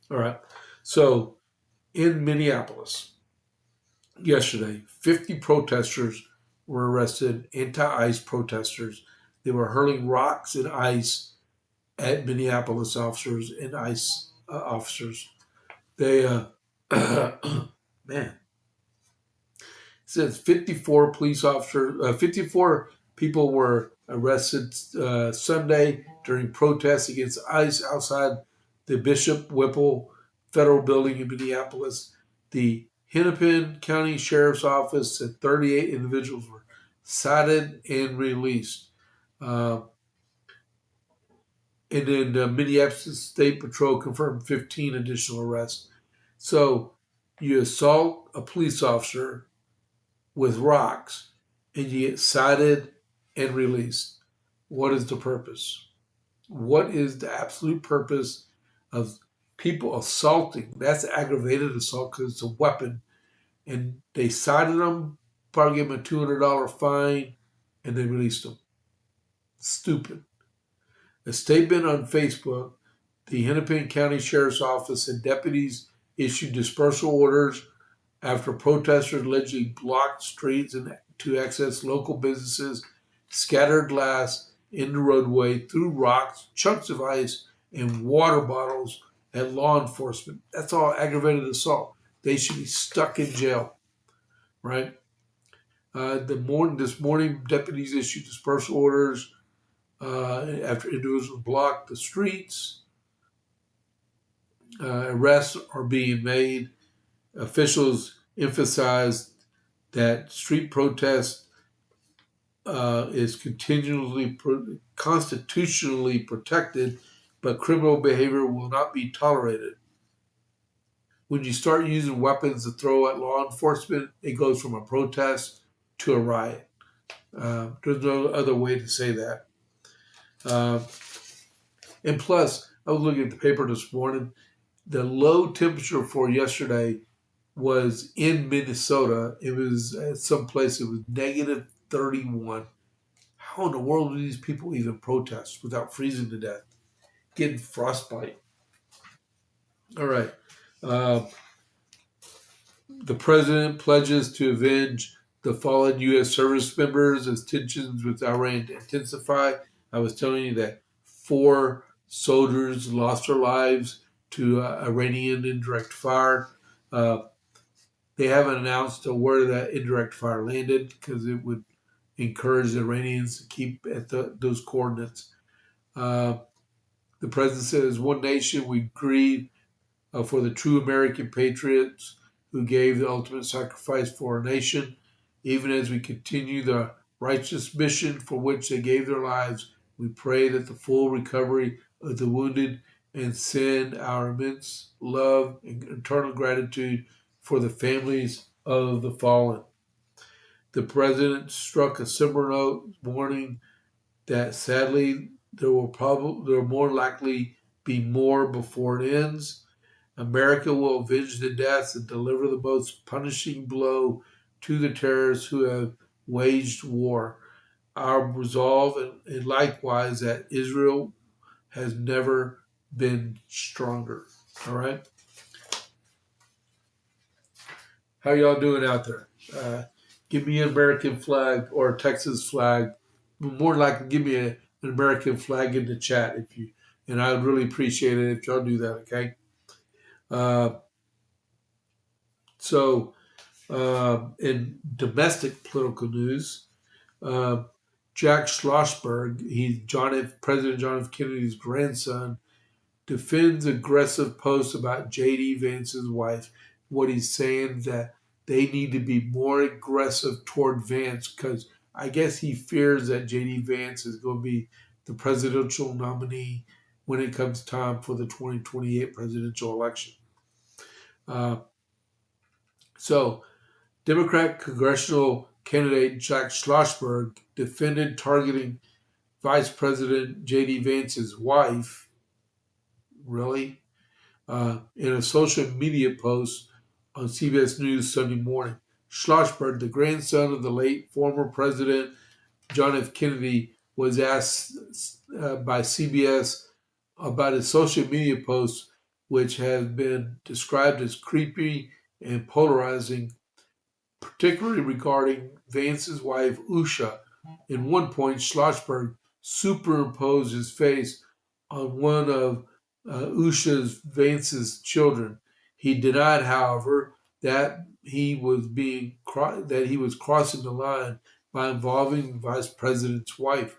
all right, so in Minneapolis yesterday, 50 protesters were arrested, anti-ICE protesters. They were hurling rocks and ice at Minneapolis officers and ICE officers. They, man, it says 54 police officers, 54 people were arrested Sunday during protests against ICE outside the Bishop Whipple Federal Building in Minneapolis. The Hennepin County Sheriff's Office said 38 individuals were cited and released. Uh, and then Minneapolis State Patrol confirmed 15 additional arrests. So you assault a police officer with rocks and you get cited and released. What is the purpose? What is the absolute purpose of people assaulting? That's aggravated assault because it's a weapon. And they cited them, probably gave them a $200 fine, and they released them. Stupid. A statement on Facebook, the Hennepin County Sheriff's Office and deputies issued dispersal orders after protesters allegedly blocked streets and to access local businesses, scattered glass in the roadway, threw rocks, chunks of ice, and water bottles at law enforcement. That's all aggravated assault. They should be stuck in jail, right? This morning, deputies issued dispersal orders after individuals blocked the streets. Arrests are being made. Officials emphasized that street protest is constitutionally protected, but criminal behavior will not be tolerated. When you start using weapons to throw at law enforcement, it goes from a protest to a riot. There's no other way to say that. And plus, I was looking at the paper this morning. The low temperature for yesterday was in Minnesota. It was at some place, it was negative 31. How in the world do these people even protest without freezing to death? Getting frostbite. All right. The president pledges to avenge the fallen U.S. service members as tensions with Iran intensify. I was telling you that 4 soldiers lost their lives to Iranian indirect fire. They haven't announced where that indirect fire landed because it would encourage the Iranians to keep at those coordinates. The president says, "One nation, we grieve for the true American patriots who gave the ultimate sacrifice for our nation. Even as we continue the righteous mission for which they gave their lives, we pray that the full recovery of the wounded and send our immense love and eternal gratitude for the families of the fallen." The president struck a similar note, warning that sadly there will more likely be more before it ends. America will avenge the deaths and deliver the most punishing blow to the terrorists who have waged war. Our resolve, and likewise that Israel has never been stronger. All right? How y'all doing out there? Give me an American flag or a Texas flag. More likely, give me an American flag in the chat if you, and I would really appreciate it if y'all do that. Okay. So In domestic political news, Jack Schlossberg, he's President John F. Kennedy's grandson, defends aggressive posts about J.D. Vance's wife. What he's saying that they need to be more aggressive toward Vance because I guess he fears that J.D. Vance is going to be the presidential nominee when it comes time for the 2028 presidential election. So, Democrat congressional candidate Jack Schlossberg defended targeting Vice President J.D. Vance's wife. Really? In a social media post on CBS News Sunday morning. Schlossberg, the grandson of the late former President John F. Kennedy, was asked by CBS about his social media posts, which have been described as creepy and polarizing, particularly regarding Vance's wife, Usha. In one point, Schlossberg superimposed his face on one of Usha's Vance's children. He denied, however, that he was crossing the line by involving the vice president's wife.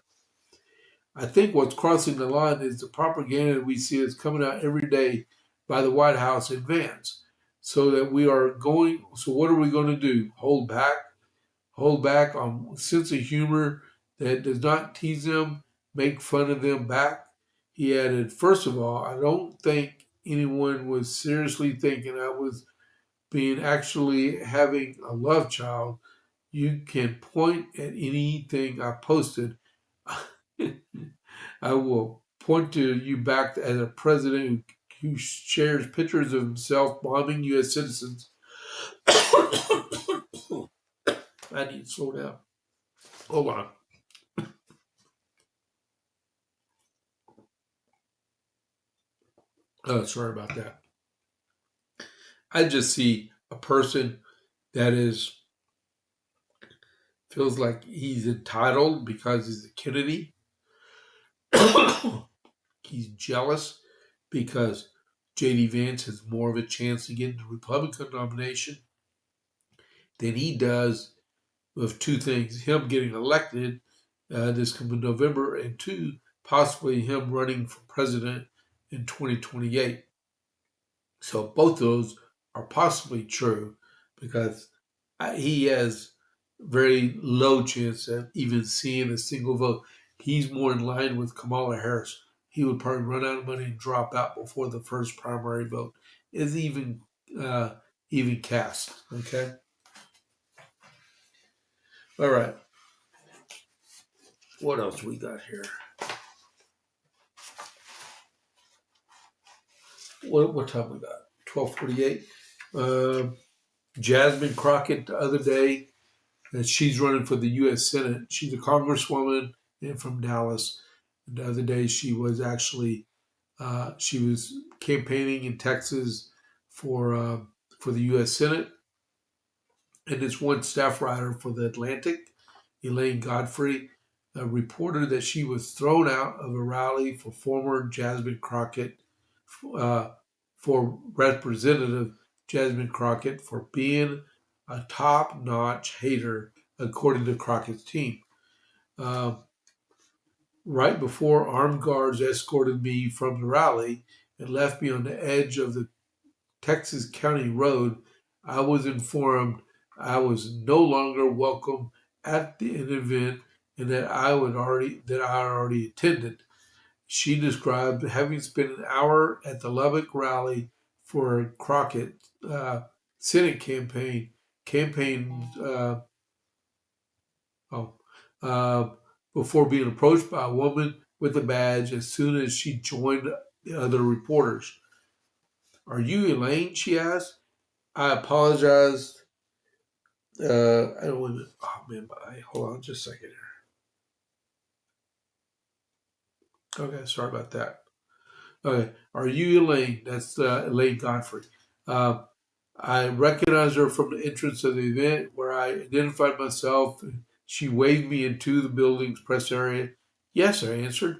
I think what's crossing the line is the propaganda we see is coming out every day by the White House in Vance. So that we are going. So what are we going to do? Hold back on sense of humor that does not tease them, make fun of them back. He added, first of all, I don't think anyone was seriously thinking I was actually having a love child. You can point at anything I posted. I will point to you back as a president who shares pictures of himself bombing U.S. citizens. I need to slow down. Hold on. Oh, sorry about that. I just see a person that feels like he's entitled because he's a Kennedy. He's jealous because J.D. Vance has more of a chance to get the Republican nomination than he does with two things: him getting elected this coming November, and two, possibly him running for president in 2028. So both of those are possibly true because he has very low chance of even seeing a single vote. He's more in line with Kamala Harris. He would probably run out of money and drop out before the first primary vote is even cast. Okay. All right. What else we got here? What time we got? 12:48. Jasmine Crockett the other day, she's running for the U.S. Senate. She's a congresswoman and from Dallas. And the other day she was actually she was campaigning in Texas for the U.S. Senate. And this one staff writer for the Atlantic, Elaine Godfrey, reported that she was thrown out of a rally for former Jasmine Crockett, for Representative Jasmine Crockett, for being a top-notch hater, according to Crockett's team. Right before armed guards escorted me from the rally and left me on the edge of the Texas County Road, I was informed I was no longer welcome at the event and that I already attended. She described having spent an hour at the Lubbock rally for Crockett Senate campaign before being approached by a woman with a badge as soon as she joined the other reporters. Are you Elaine? She asked. I apologized. I don't want to. Oh man, hold on just a second here. Okay, sorry about that. Okay, are you Elaine? That's Elaine Godfrey. I recognized her from the entrance of the event where I identified myself. She waved me into the building's press area. Yes, I answered.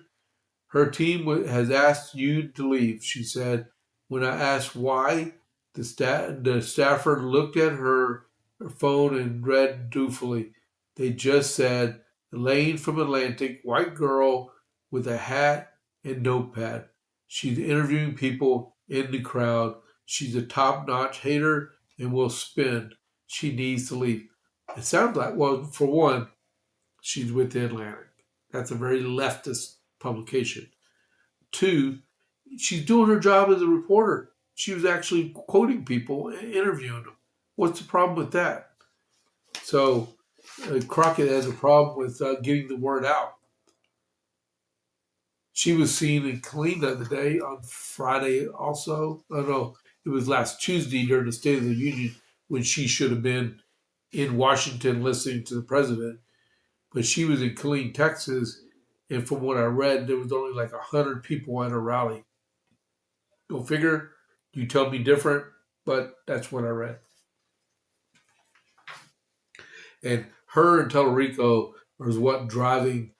Her team has asked you to leave, she said. When I asked why, the staffer looked at her her phone and read dutifully. They just said, Elaine from Atlantic, white girl with a hat and notepad. She's interviewing people in the crowd. She's a top-notch hater and will spin. She needs to leave. It sounds like, well, for one, she's with the Atlantic. That's a very leftist publication. Two, she's doing her job as a reporter. She was actually quoting people and interviewing them. What's the problem with that? So Crockett has a problem with getting the word out. She was seen in Killeen the other day on Friday also. Oh, no, it was last Tuesday during the State of the Union when she should have been in Washington listening to the president. But she was in Killeen, Texas, and from what I read, there was only like 100 people at a rally. Go figure. You tell me different, but that's what I read. And her and Tallarico was what driving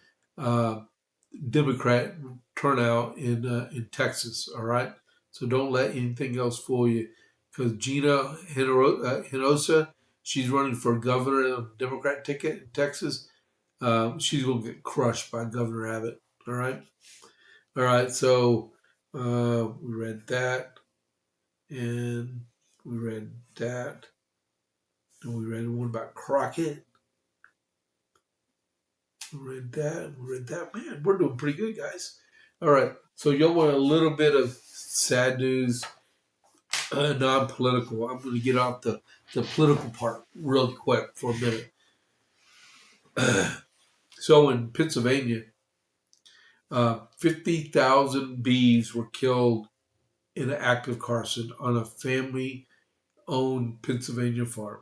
Democrat turnout in Texas. All right, so don't let anything else fool you. Because Gina Hinojosa, she's running for governor on the Democrat ticket in Texas. She's going to get crushed by Governor Abbott. All right. So we read that, and we read that, and we read one about Crockett. We read that. Man, we're doing pretty good, guys. All right. So y'all want a little bit of sad news, non-political. I'm going to get off the political part real quick for a minute. So in Pennsylvania, 50,000 bees were killed in an act of arson on a family-owned Pennsylvania farm.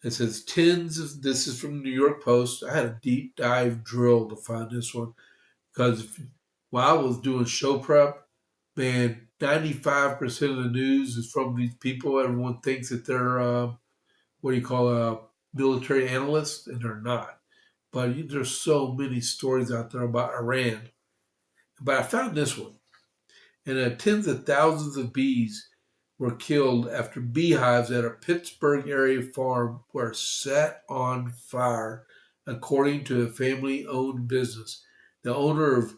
It says this is from the New York Post. I had a deep dive drill to find this one because while I was doing show prep, man, 95% of the news is from these people. Everyone thinks that they're, military analysts, and they're not. But there's so many stories out there about Iran. But I found this one. And tens of thousands of bees were killed after beehives at a Pittsburgh area farm were set on fire, according to a family-owned business. The owner of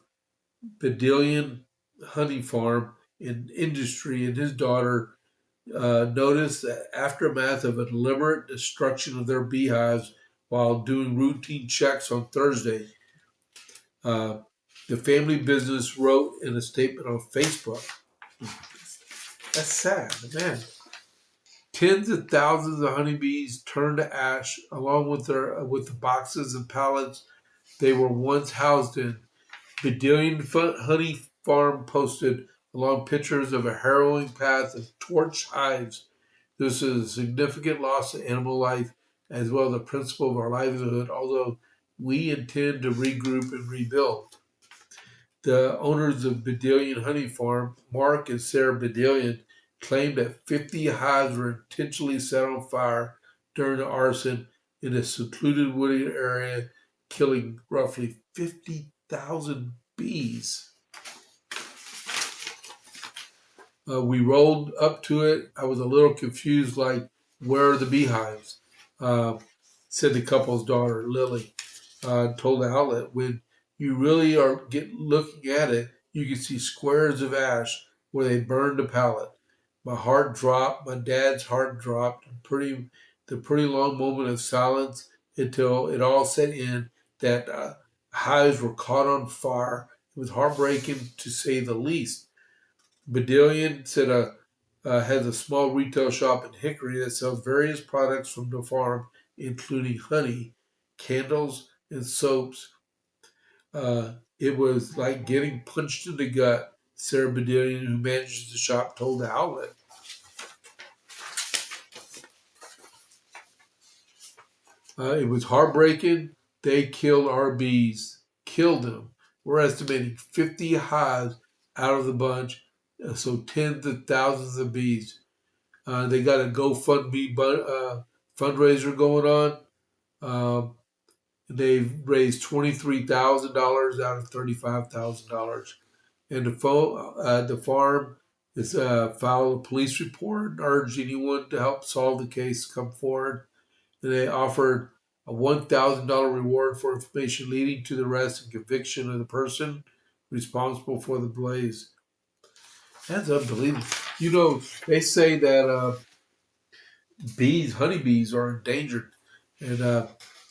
Bedillion Honey Farm and Industry and his daughter noticed the aftermath of a deliberate destruction of their beehives while doing routine checks on Thursday. The family business wrote in a statement on Facebook. That's sad, man. Tens of thousands of honeybees turned to ash, along with the boxes and pallets they were once housed in. Bedillion Honey Farm posted along pictures of a harrowing path of torched hives. This is a significant loss of animal life, as well as the principle of our livelihood, although we intend to regroup and rebuild. The owners of Bedillion Honey Farm, Mark and Sarah Bedillion, claimed that 50 hives were intentionally set on fire during the arson in a secluded wooded area, killing roughly 50,000 bees. We rolled up to it. I was a little confused, like, where are the beehives? Said the couple's daughter, Lily, told the outlet. When you really are looking at it, you can see squares of ash where they burned a pallet. My heart dropped. My dad's heart dropped. The pretty long moment of silence until it all set in that hives were caught on fire. It was heartbreaking to say the least. Bedillion said has a small retail shop in Hickory that sells various products from the farm, including honey, candles, and soaps. It was like getting punched in the gut, Sarah Bedillion, who manages the shop, told the outlet. It was heartbreaking. They killed our bees. Killed them. We're estimating 50 hives out of the bunch, so tens of thousands of bees. They got a GoFundMe fundraiser going on. They've raised $23,000 out of $35,000. And the farm It's file a police report and urge anyone to help solve the case to come forward. And they offered a $1,000 reward for information leading to the arrest and conviction of the person responsible for the blaze. That's unbelievable. You know, they say that honeybees are endangered, and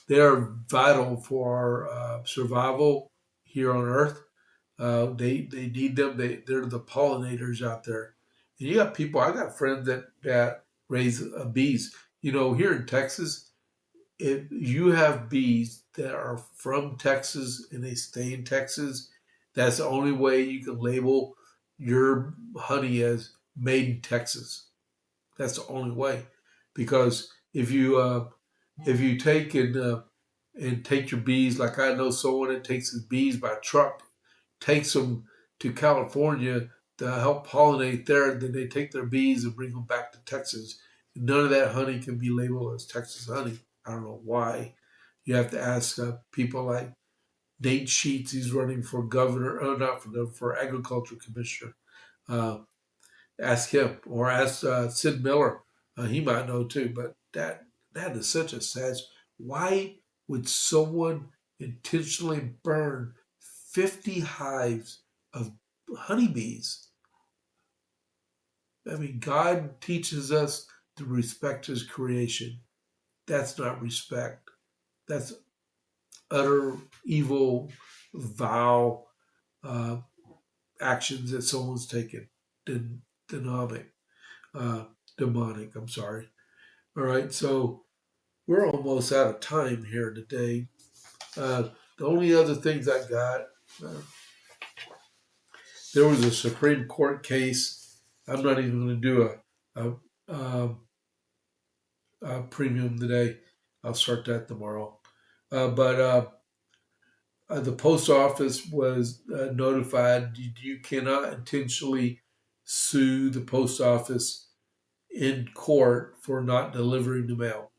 they are vital for our survival here on Earth. They need them. They're the pollinators out there. And you got people. I got friends that raise bees. You know, here in Texas, if you have bees that are from Texas and they stay in Texas, that's the only way you can label your honey as made in Texas. That's the only way, because if you take and take your bees, like I know someone that takes his bees by truck, takes them to California to help pollinate there, and then they take their bees and bring them back to Texas. None of that honey can be labeled as Texas honey. I don't know why. You have to ask people like Nate Sheets. He's running for governor, not for governor, for agriculture commissioner. Uh, Ask him, or ask Sid Miller. He might know too. But that is such a sad. Why would someone intentionally burn 50 hives of honeybees? I mean, God teaches us to respect His creation. That's not respect. That's utter evil, vile actions that someone's taken. Demonic. Demonic. I'm sorry. All right, so we're almost out of time here today. The only other things I got, uh, there was a Supreme Court case. I'm not even going to do a premium today. I'll start that tomorrow. But the post office was notified you cannot intentionally sue the post office in court for not delivering the mail.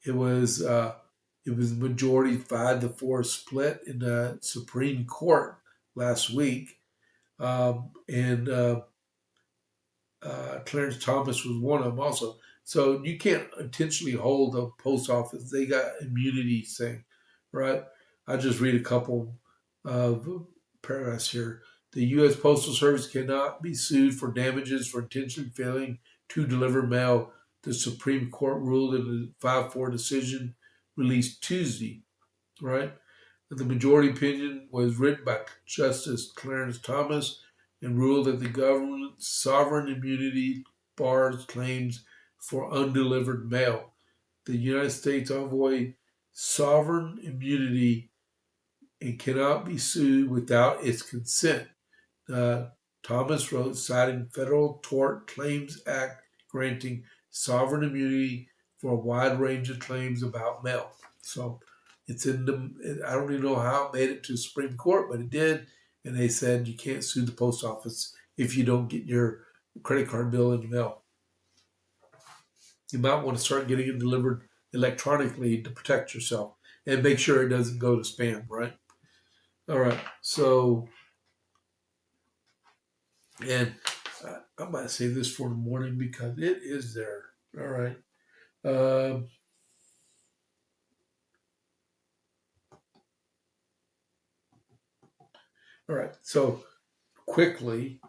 It was majority 5-4 split in the Supreme Court last week, and Clarence Thomas was one of them also. So you can't intentionally hold the post office; they got immunity thing, right? I'll just read a couple of paragraphs here. The U.S. Postal Service cannot be sued for damages for intentionally failing to deliver mail. The Supreme Court ruled in a 5-4 decision released Tuesday, right? The majority opinion was written by Justice Clarence Thomas and ruled that the government's sovereign immunity bars claims for undelivered mail. The United States envoy sovereign immunity and cannot be sued without its consent. Uh, Thomas wrote, citing Federal Tort Claims Act granting sovereign immunity for a wide range of claims about mail. So it's in the. I don't even know how it made it to the Supreme Court, but it did, and they said you can't sue the post office if you don't get your credit card bill in the mail. You might want to start getting it delivered electronically to protect yourself and make sure it doesn't go to spam. Right. All right. So. And I might save this for the morning because it is there. All right. Um, all right. So quickly,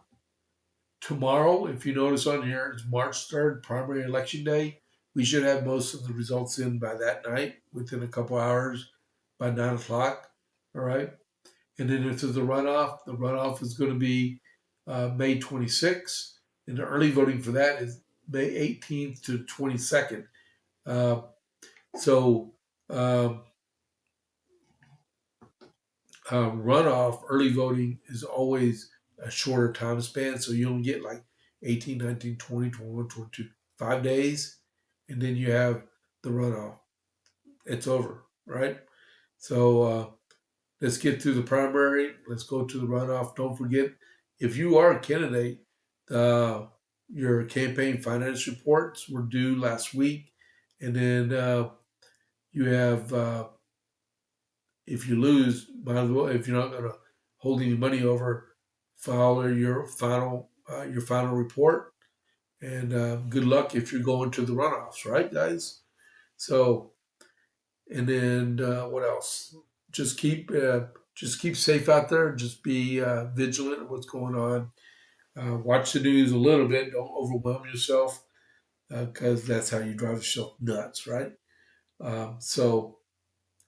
tomorrow, if you notice on here, is March 3rd, primary election day. We should have most of the results in by that night, within a couple hours, by 9 o'clock. All right. And then if there's the runoff is going to be May 26th. And the early voting for that is May 18th to 22nd. Uh, so um, runoff, early voting is always a shorter time span. So you only get like 18, 19, 20, 21, 22, 5 days. And then you have the runoff. It's over, right? So let's get through the primary. Let's go to the runoff. Don't forget, if you are a candidate, uh, your campaign finance reports were due last week. And then you have if you lose, might as well, if you're not going to hold any money over, file your final your final report. And good luck if you're going to the runoffs, right, guys? So, and then what else? Just keep just keep safe out there. Just be vigilant of what's going on. Watch the news a little bit. Don't overwhelm yourself because that's how you drive yourself nuts, right? So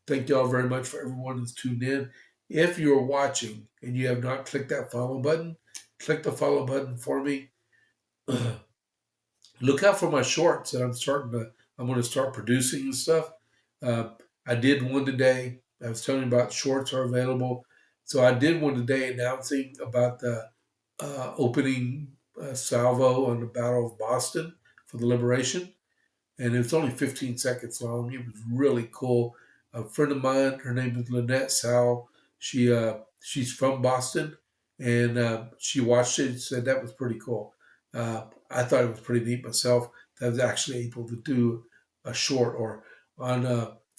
thank y'all very much for everyone that's tuned in. If you're watching and you have not clicked that follow button, click the follow button for me. Look out for my shorts that I'm going to start producing and stuff. Uh, I did one today. I was telling you about shorts are available. So I did one today announcing about the opening salvo on the Battle of Boston for the Liberation. And it was only 15 seconds long. It was really cool. A friend of mine, her name is Lynette Sowell. She's from Boston, and she watched it and said that was pretty cool. I thought it was pretty neat myself. That I was actually able to do a short, or on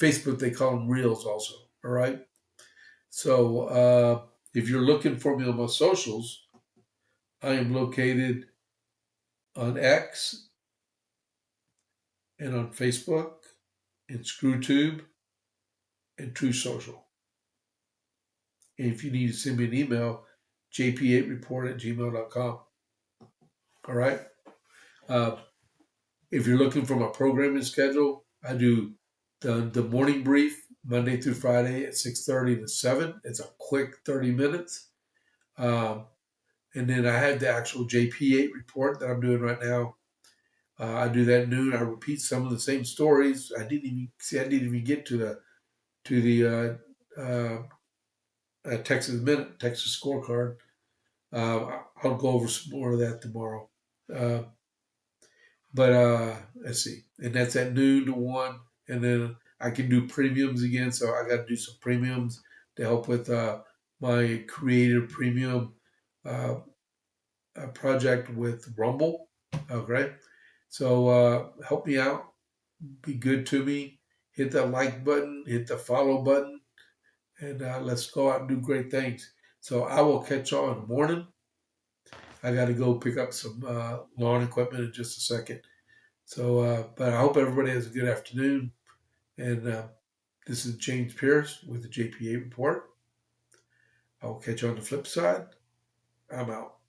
Facebook they call them reels also. All right. So if you're looking for me on my socials, I am located on X and on Facebook and ScrewTube and True Social. And if you need to send me an email, jp8report@gmail.com. All right. Uh, if you're looking for my programming schedule, I do the morning brief Monday through Friday at 6:30 to 7. It's a quick 30 minutes. And then I have the actual JP8 report that I'm doing right now. I do that at noon. I repeat some of the same stories. I didn't even get to the Texas Minute, Texas Scorecard. I'll go over some more of that tomorrow. Uh, but let's see. And that's at noon to 1. And then I can do premiums again. So I got to do some premiums to help with my creative premium project with Rumble. Okay. So help me out. Be good to me. Hit that like button, hit the follow button, and let's go out and do great things. So I will catch y'all in the morning. I got to go pick up some lawn equipment in just a second. So, but I hope everybody has a good afternoon. And this is James Pierce with the JP8 report. I will catch you on the flip side. I'm out.